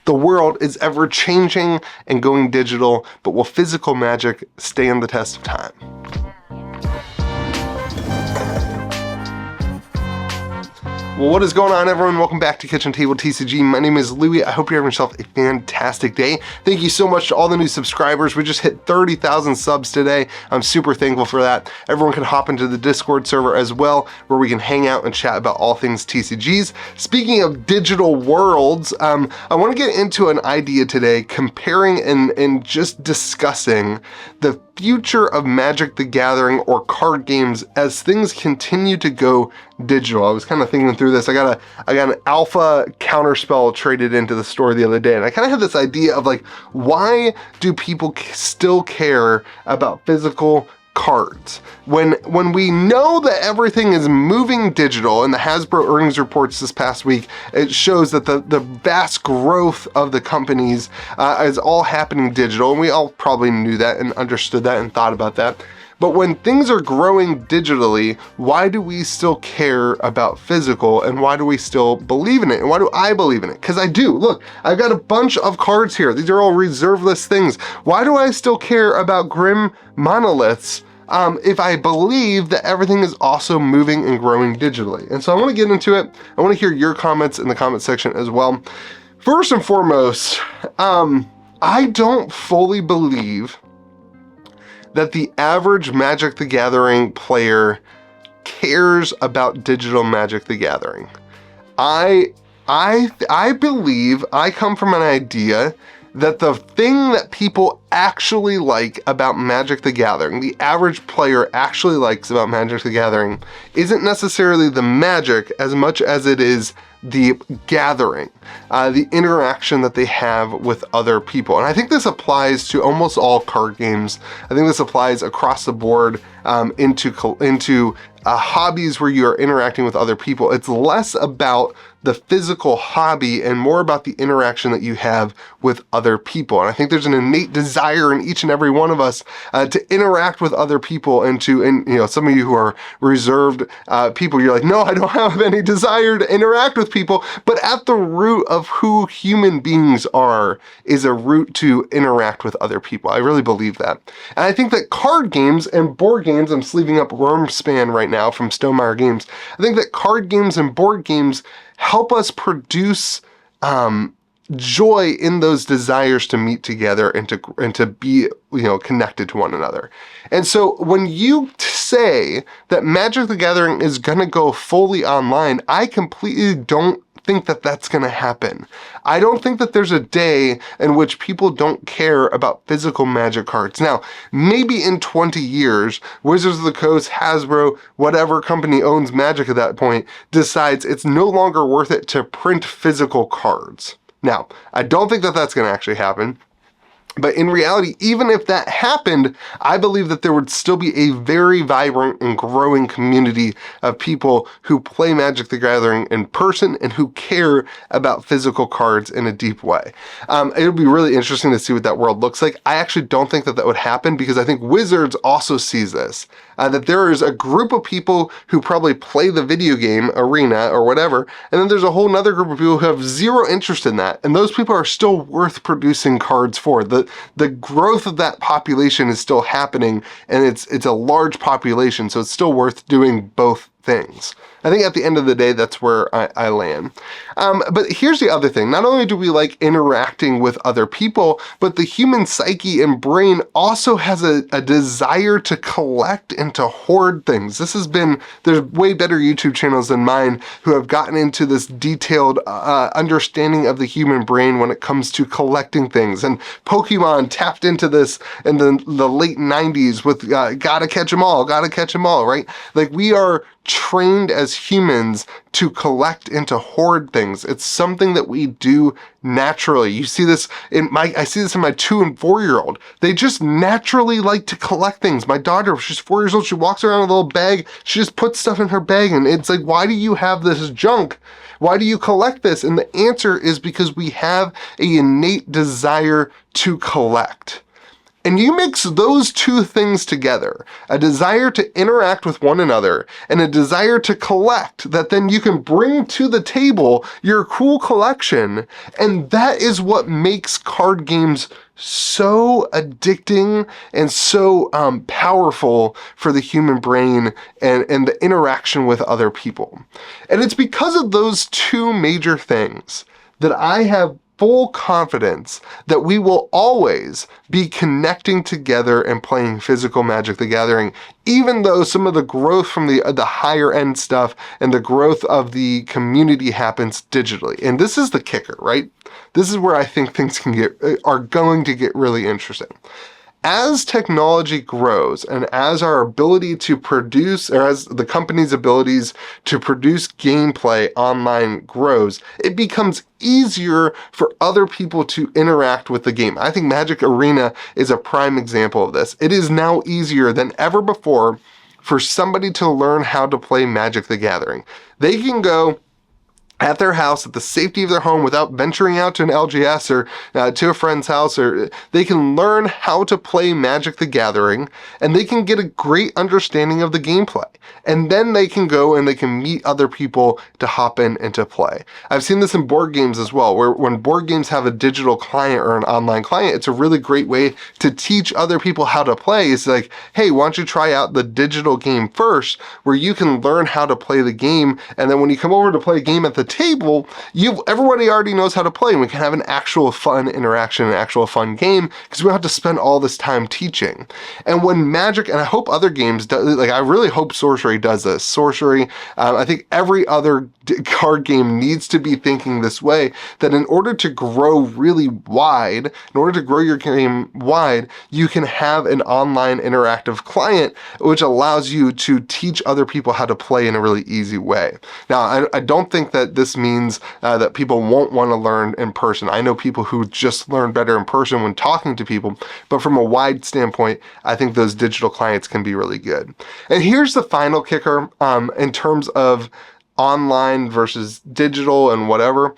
The world is ever changing and going digital, but will physical magic stand the test of time? Well, what is going on, everyone? Welcome back to Kitchen Table TCG. My name is Louie. I hope you're having yourself a fantastic day. Thank you so much to all the new subscribers. We just hit 30,000 subs today. I'm super thankful for that. Everyone can hop into the Discord server as well, where we can hang out and chat about all things TCGs. Speaking of digital worlds, I want to get into an idea today, comparing and just discussing the future of Magic the Gathering or card games as things continue to go digital. I was kind of thinking through this. I got an alpha counterspell traded into the store the other day, and I kind of had this idea of like, why do people still care about physical cards when we know that everything is moving digital? And the Hasbro earnings reports this past week, it shows that the vast growth of the companies is all happening digital, and we all probably knew that and understood that and thought about that. But when things are growing digitally, why do we still care about physical, and why do we still believe in it? And why do I believe in it? Because I do. Look, I've got a bunch of cards here. These are all reserve list things. Why do I still care about Grim Monoliths if I believe that everything is also moving and growing digitally? And so I want to get into it. I want to hear your comments in the comment section as well. First and foremost, I don't fully believe that the average Magic the Gathering player cares about digital Magic the Gathering. I believe, I come from an idea that the thing that people actually like about Magic the Gathering, the average player actually likes about Magic the Gathering, isn't necessarily the magic as much as it is the gathering, the interaction that they have with other people. And I think this applies to almost all card games. I think this applies across the board into hobbies where you're interacting with other people. It's less about the physical hobby and more about the interaction that you have with other people. And I think there's an innate desire in each and every one of us to interact with other people, and you know, some of you who are reserved people, you're like, no, I don't have any desire to interact with people. But at the root of who human beings are is a root to interact with other people. I really believe that. And I think that card games and board games, I'm sleeving up Wormspan right now from Stonemaier Games. I think that card games and board games help us produce joy in those desires to meet together and to be, you know, connected to one another. And so when you say that Magic the Gathering is going to go fully online, I completely don't think that that's going to happen. I don't think that there's a day in which people don't care about physical Magic cards. Now, maybe in 20 years, Wizards of the Coast, Hasbro, whatever company owns Magic at that point, decides it's no longer worth it to print physical cards. Now, I don't think that that's going to actually happen. But in reality, even if that happened, I believe that there would still be a very vibrant and growing community of people who play Magic the Gathering in person and who care about physical cards in a deep way. It'll be really interesting to see what that world looks like. I actually don't think that that would happen, because I think Wizards also sees this, that there is a group of people who probably play the video game arena or whatever, and then there's a whole other group of people who have zero interest in that, and those people are still worth producing cards for. The growth of that population is still happening, and it's a large population, so it's still worth doing both things. I think at the end of the day, that's where I land. But here's the other thing. Not only do we like interacting with other people, but the human psyche and brain also has a desire to collect and to hoard things. There's way better YouTube channels than mine who have gotten into this detailed understanding of the human brain when it comes to collecting things. And Pokemon tapped into this in the late 90s with gotta catch 'em all, right? Like, we are trained as humans to collect and to hoard things. It's something that we do naturally. You see this I see this in my 2 and 4-year-old. They just naturally like to collect things. My daughter, she's 4 years old, she walks around with a little bag, she just puts stuff in her bag, and it's like, why do you have this junk? Why do you collect this? And the answer is because we have a innate desire to collect. And you mix those two things together, a desire to interact with one another and a desire to collect, that then you can bring to the table your cool collection. And that is what makes card games so addicting and so powerful for the human brain and the interaction with other people. And it's because of those two major things that I have full confidence that we will always be connecting together and playing physical Magic the Gathering, even though some of the growth from the higher end stuff and the growth of the community happens digitally. And this is the kicker, right? This is where I think things are going to get really interesting. As technology grows and as our ability to produce, or as the company's abilities to produce gameplay online grows, it becomes easier for other people to interact with the game. I think Magic Arena is a prime example of this. It is now easier than ever before for somebody to learn how to play Magic the Gathering. They can go at their house, at the safety of their home, without venturing out to an LGS or to a friend's house, or they can learn how to play Magic the Gathering, and they can get a great understanding of the gameplay. And then they can go and they can meet other people to hop in and to play. I've seen this in board games as well, where when board games have a digital client or an online client, it's a really great way to teach other people how to play. It's like, hey, why don't you try out the digital game first, where you can learn how to play the game, and then when you come over to play a game at the table, everybody already knows how to play, and we can have an actual fun interaction, an actual fun game, because we don't have to spend all this time teaching. And when Magic, and I hope other games do, like I really hope Sorcery does this. Sorcery, I think every other card game needs to be thinking this way, that in order to grow really wide, in order to grow your game wide, you can have an online interactive client, which allows you to teach other people how to play in a really easy way. Now, I don't think that this means that people won't want to learn in person. I know people who just learn better in person when talking to people, but from a wide standpoint, I think those digital clients can be really good. And here's the final kicker in terms of online versus digital and whatever.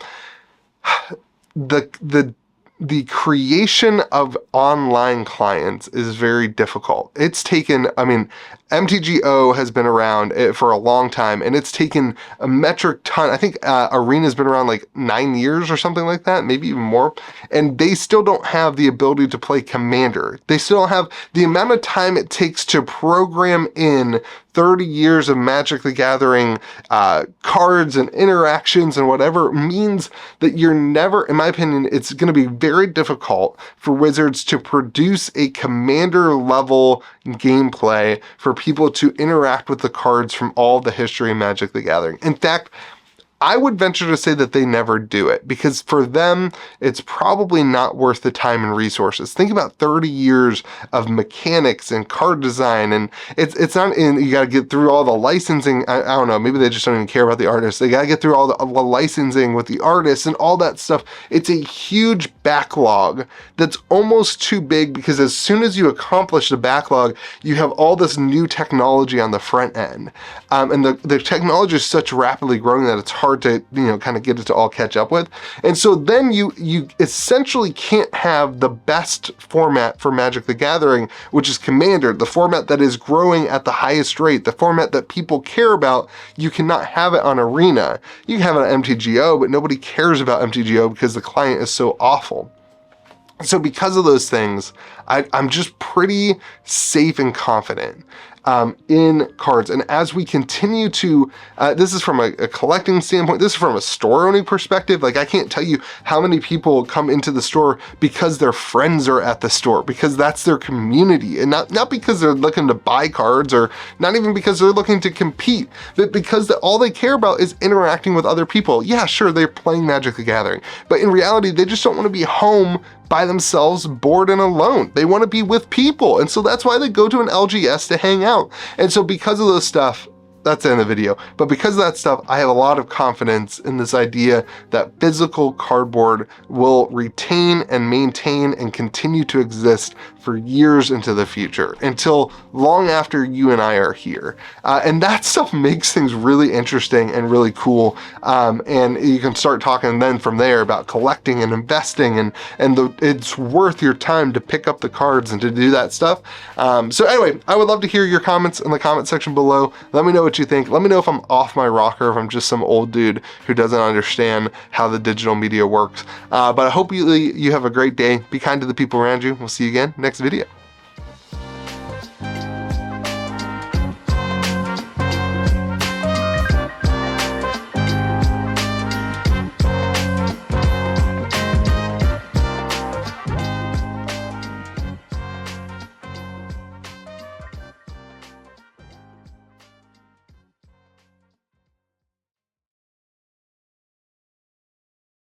The creation of online clients is very difficult. It's taken, MTGO has been around for a long time, and it's taken a metric ton. I think Arena's been around like 9 years or something like that, maybe even more. And they still don't have the ability to play Commander. They still don't have the amount of time it takes to program in 30 years of Magic the Gathering cards and interactions and whatever, means that you're never, in my opinion, it's going to be very difficult for Wizards to produce a Commander level gameplay for people to interact with the cards from all the history of Magic the Gathering. In fact, I would venture to say that they never do it, because for them, it's probably not worth the time and resources. Think about 30 years of mechanics and card design, and it's not, and you got to get through all the licensing. I don't know, maybe they just don't even care about the artists. They got to get through all the licensing with the artists and all that stuff. It's a huge backlog that's almost too big, because as soon as you accomplish the backlog, you have all this new technology on the front end. And the technology is such rapidly growing that it's hard to, kind of get it to all catch up with. And so then you essentially can't have the best format for Magic the Gathering, which is Commander, the format that is growing at the highest rate, the format that people care about. You cannot have it on Arena. You can have it on MTGO, but nobody cares about MTGO because the client is so awful. So because of those things, I'm just pretty safe and confident in cards. And as we continue to, this is from a collecting standpoint, this is from a store owning perspective. Like, I can't tell you how many people come into the store because their friends are at the store, because that's their community, and not because they're looking to buy cards, or not even because they're looking to compete, but because all they care about is interacting with other people. Yeah, sure, they're playing Magic the Gathering, but in reality, they just don't want to be home by themselves, bored and alone. They want to be with people. And so that's why they go to an LGS to hang out. And so because of those stuff, that's the end of the video. But because of that stuff, I have a lot of confidence in this idea that physical cardboard will retain and maintain and continue to exist for years into the future, until long after you and I are here. And that stuff makes things really interesting and really cool. And you can start talking then from there about collecting and investing, and it's worth your time to pick up the cards and to do that stuff. So anyway, I would love to hear your comments in the comment section below. Let me know what you think. Let me know if I'm off my rocker, if I'm just some old dude who doesn't understand how the digital media works. But I hope you have a great day. Be kind to the people around you. We'll see you again next video.